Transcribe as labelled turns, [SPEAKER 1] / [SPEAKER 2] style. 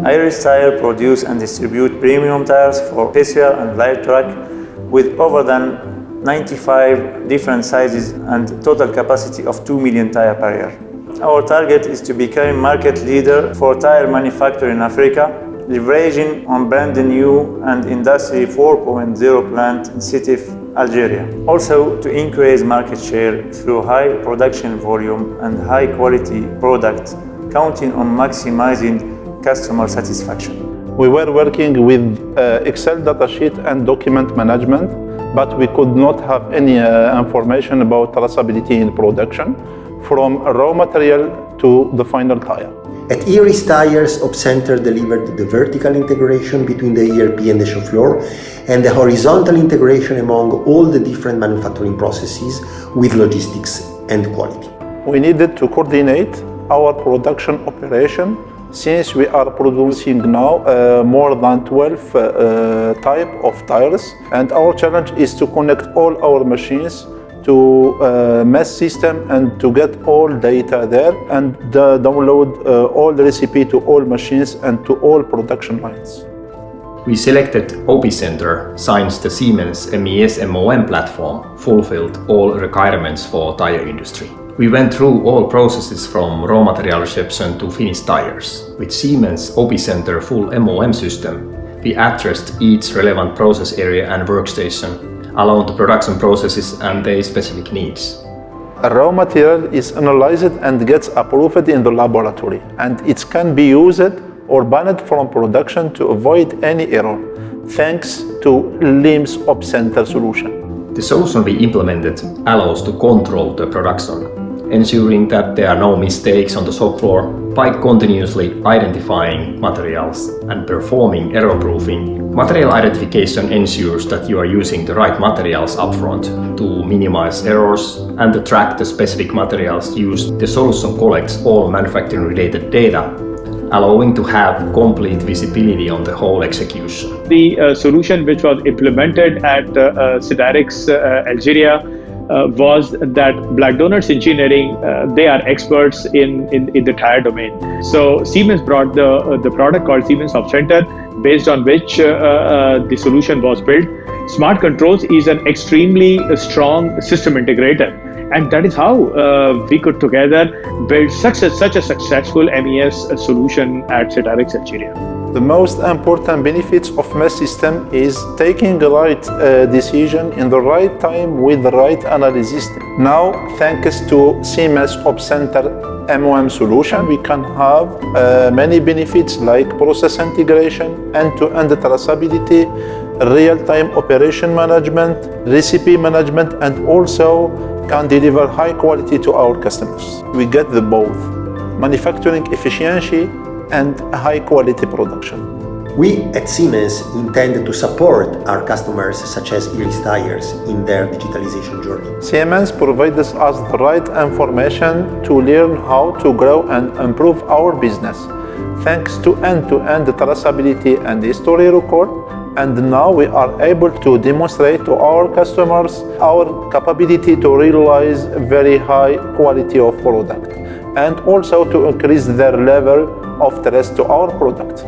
[SPEAKER 1] Iris Tire produce and distribute premium tires for special and light truck with over than 95 different sizes and total capacity of 2 million tires per year. Our target is to become market leader for tire manufacturing in Africa, leveraging on brand new and Industry 4.0 plant in Sétif, Algeria. Also to increase market share through high production volume and high quality products, counting on maximizing customer satisfaction.
[SPEAKER 2] We were working with Excel datasheet and document management, but we could not have any information about traceability in production, from raw material to the final tire.
[SPEAKER 3] At Iris Tyres, Opcenter delivered the vertical integration between the ERP and the shop floor and the horizontal integration among all the different manufacturing processes with logistics and quality.
[SPEAKER 2] We needed to coordinate our production operation since we are producing now more than 12 types of tires, and our challenge is to connect all our machines to MES system and to get all data there and download all the recipe to all machines and to all production lines.
[SPEAKER 4] We selected Opcenter since the Siemens MOM platform fulfilled all requirements for tire industry. We went through all processes from raw material reception to finished tires. With Siemens Opcenter full MOM system, we addressed each relevant process area and workstation along the production processes and their specific needs.
[SPEAKER 2] Raw material is analyzed and gets approved in the laboratory, and it can be used or banned from production to avoid any error, thanks to LIMS Opcenter solution.
[SPEAKER 4] The solution we implemented allows to control the production, ensuring that there are no mistakes on the shop floor by continuously identifying materials and performing error proofing. Material identification ensures that you are using the right materials upfront to minimize errors and to track the specific materials used. The solution collects all manufacturing related data, allowing to have complete visibility on the whole execution.
[SPEAKER 5] The solution which was implemented at Tyres, Algeria, was that Black Donuts Engineering, they are experts in the tire domain. So Siemens brought the product called Siemens Opcenter, based on which the solution was built. Smart Controls is an extremely strong system integrator, and that is how we could together build such a successful MES solution at Tyres, Algeria.
[SPEAKER 2] The most important benefits of MES system is taking the right decision in the right time with the right analysis. Now, thanks to Siemens Opcenter MOM solution, we can have many benefits like process integration, end-to-end traceability, real-time operation management, recipe management, and also can deliver high quality to our customers. We get the both, manufacturing efficiency and high quality production.
[SPEAKER 3] We at Siemens intend to support our customers such as Iris Tyres in their digitalization journey.
[SPEAKER 2] Siemens provides us the right information to learn how to grow and improve our business, thanks to end-to-end traceability and history record. And now we are able to demonstrate to our customers our capability to realize very high quality of product and also to increase their level of trust to our product.